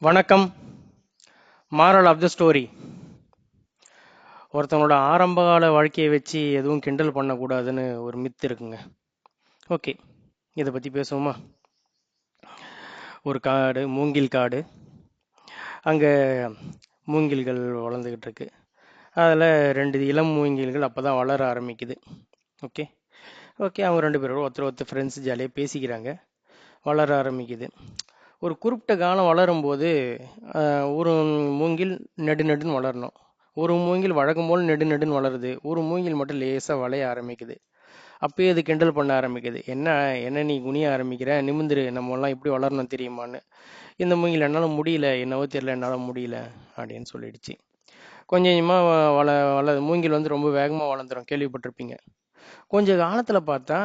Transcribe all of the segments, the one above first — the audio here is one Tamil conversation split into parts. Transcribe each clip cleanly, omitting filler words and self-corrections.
வணக்கம். Moral of the story. ஒருத்தவங்களோட ஆரம்பகால வாழ்க்கையை வச்சு எதுவும் கிண்டல் பண்ணக்கூடாதுன்னு ஒரு மித்து இருக்குங்க. ஓகே, இதை பற்றி பேசுவோமா? ஒரு காடு, மூங்கில் காடு. அங்கே மூங்கில்கள் வளர்ந்துக்கிட்டு இருக்கு. அதில் 2 இளம் மூங்கில்கள் அப்போ தான் வளர ஆரம்பிக்குது. ஓகே ஓகே அவங்க 2 பேரும் ஒருத்தர் ஃப்ரெண்ட்ஸ் ஜாலியாக பேசிக்கிறாங்க. வளர ஆரம்பிக்குது. ஒரு குறிப்பிட்ட காலம் வளரும்போது ஒரு மூங்கில் நெடுன்னு வளரணும். ஒரு மூங்கில் வழக்கம் போல் நெடுன்னு வளருது. ஒரு மூங்கில் மட்டும் லேசாக வளைய ஆரம்பிக்குது. அப்பயே அது கிண்டல் பண்ண ஆரம்பிக்குது. என்ன என்ன நீ குனிய ஆரம்பிக்கிற, நிமிந்துரு, நம்ம எல்லாம் இப்படி வளரணும் தெரியுமான்னு. இந்த மூங்கில் என்னால் முடியல, என்னவோ தெரியல, என்னால் முடியல அப்படின்னு சொல்லிடுச்சு. கொஞ்சம் கொஞ்சமாக மூங்கில் வந்து ரொம்ப வேகமாக வளர்ந்துடும், கேள்விப்பட்டிருப்பீங்க. கொஞ்ச காலத்துல பார்த்தா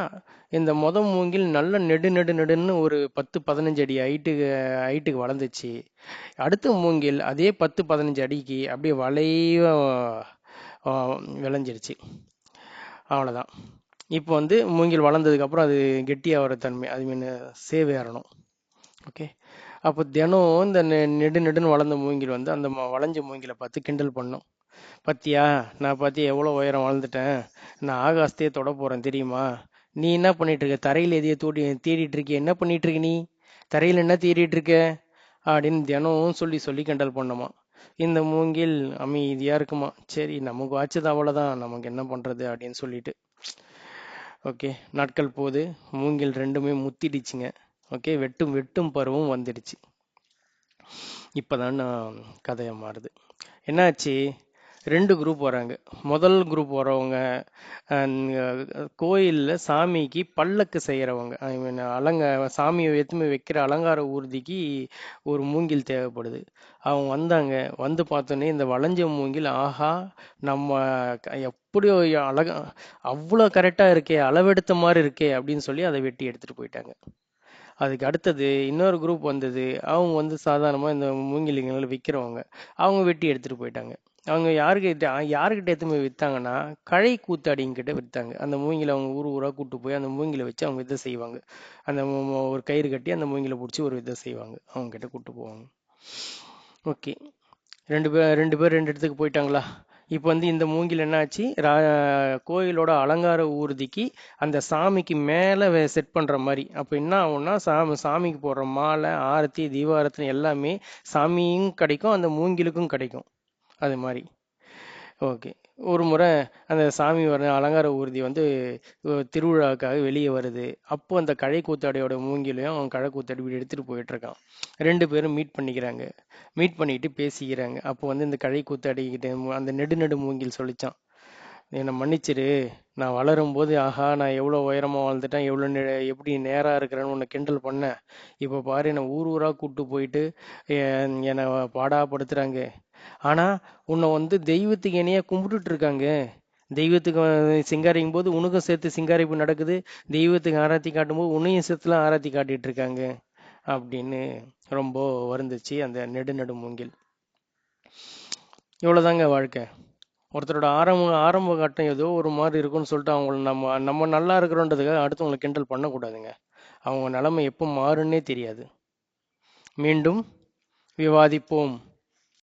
இந்த மூங்கில் நல்ல நெடுன்னு ஒரு 10-15 அடி ஹைட்டுக்கு வளர்ந்துச்சு. அடுத்த மூங்கில் அதே 10-15 அடிக்கு அப்படியே வளைவ விளைஞ்சிருச்சு. அவ்வளோதான். இப்போ வந்து மூங்கில் வளர்ந்ததுக்கு அப்புறம் அது கெட்டியாகிற தன்மை, அது மீன் சேவை ஏறணும். ஓகே, அப்போ தினம் இந்த நெடுன்னு வளர்ந்த மூங்கில் வந்து அந்த வளைஞ்ச மூங்கிலை பார்த்து கிண்டல் பண்ணும். பத்தியா, நான் பார்த்தியா எவ்வளோ உயரம் வாழ்ந்துட்டேன், நான் ஆகாசத்தையே தொட போகிறேன் தெரியுமா, நீ என்ன பண்ணிட்டு இருக்க, தரையில் எதையோ தேடிட்டு இருக்கிய, என்ன பண்ணிட்டு இருக்க நீ, தரையில் என்ன தேடிட்டு இருக்க அப்படின்னு தினமும் சொல்லி சொல்லி கிண்டல் பண்ணுமா. இந்த மூங்கில் அமைதியாக இருக்குமா. சரி, நமக்கு வாச்சது அவ்வளோதான், நமக்கு என்ன பண்ணுறது அப்படின்னு சொல்லிட்டு. ஓகே, நாட்கள் போகுது. மூங்கில் 2மே முத்திடுச்சுங்க. ஓகே, வெட்டும் பருவம் வந்துடுச்சு. இப்போதான் கதையை மாறுது. என்னாச்சு, 2 குரூப் வராங்க. முதல் குரூப் வரவங்க கோயிலில் சாமிக்கு பல்லக்கு செய்கிறவங்க. ஐ மீன் சாமியை எத்துமே வைக்கிற அலங்கார ஊர்திக்கு ஒரு மூங்கில் தேவைப்படுது. அவங்க வந்தாங்க. வந்து பார்த்தோன்னே இந்த வளைஞ்ச மூங்கில், ஆஹா, நம்ம எப்படியோ அழகா, அவ்வளோ கரெக்டாக இருக்கே, அளவெடுத்த மாதிரி இருக்கே அப்படின்னு சொல்லி அதை வெட்டி எடுத்துகிட்டு போயிட்டாங்க. அதுக்கு அடுத்தது இன்னொரு குரூப் வந்தது. அவங்க வந்து சாதாரணமாக இந்த மூங்கிலிங்களை விற்கிறவங்க. அவங்க வெட்டி எடுத்துகிட்டு போயிட்டாங்க. அவங்க யாருக்கிட்ட எடுத்து போய் விற்றாங்கன்னா, கழை கூத்தாடிங்கிட்ட விற்றாங்க. அந்த மூங்கிலை அவங்க ஊராக கூப்பிட்டு போய் அந்த மூங்கிலை வச்சு அவங்க வித்தை செய்வாங்க. அந்த ஒரு கயிறு கட்டி அந்த மூங்கிலை பிடிச்சி ஒரு வித்தை செய்வாங்க, அவங்க கிட்ட கூப்பிட்டு போவாங்க. ஓகே, 2 இடத்துக்கு போயிட்டாங்களா. இப்போ வந்து இந்த மூங்கில் என்னாச்சு, கோயிலோட அலங்கார ஊர்திக்கு அந்த சாமிக்கு மேலே செட் பண்ணுற மாதிரி. அப்போ என்ன ஆகும்னா, சாமிக்கு போடுற மாலை, ஆரத்தி, தீபாரத்தனை எல்லாமே சாமியும் கிடைக்கும், அந்த மூங்கிலுக்கும் கிடைக்கும். அது மாதிரி. ஓகே, ஒரு முறை அந்த சாமி வர அலங்கார ஊர்தி வந்து திருவிழாவுக்காக வெளியே வருது. அப்போ அந்த கழை கூத்தாடியோட மூங்கிலையும் அவன் கழை கூத்தாடி வீடு எடுத்துகிட்டு போயிட்டுருக்கான். 2 பேரும் மீட் பண்ணிக்கிறாங்க. மீட் பண்ணிட்டு பேசிக்கிறாங்க. அப்போ வந்து இந்த கழை கூத்தாடிக்கிட்ட அந்த நெடு மூங்கில் சொல்லிச்சான், என்னை மன்னிச்சிரு, நான் வளரும்போது ஆஹா நான் எவ்வளோ உயரமாக வாழ்ந்துட்டேன், எப்படி நேராக இருக்கிறேன்னு உன்னை கிண்டல் பண்ணேன். இப்போ பாரு, என்னை ஊராக கூப்பிட்டு போயிட்டு என்னை பாடாப்படுத்துகிறாங்க. ஆனால் உன்னை வந்து தெய்வத்துக்கு இணையாக கும்பிட்டுட்டு இருக்காங்க. தெய்வத்துக்கு சிங்காரிக்கும் போது உனக்கும் சேர்த்து சிங்காரிப்பு நடக்குது, தெய்வத்துக்கு ஆராத்தி காட்டும்போது உன்னையும் சேர்த்துலாம் ஆராத்தி காட்டிட்டு இருக்காங்க அப்படின்னு ரொம்ப வருந்துச்சு அந்த நெடு மூங்கில். இவ்வளோதாங்க வாழ்க்கை. ஒருத்தரோட ஆரம்ப கட்டம் ஏதோ ஒரு மாதிரி இருக்குன்னு சொல்லிட்டு அவங்கள நம்ம நல்லா இருக்கிறோன்றதுக்காக அடுத்தவங்களை கிண்டல் பண்ணக்கூடாதுங்க. அவங்க நிலைமை எப்போ மாறுன்னே தெரியாது. மீண்டும் விவாதிப்போம்.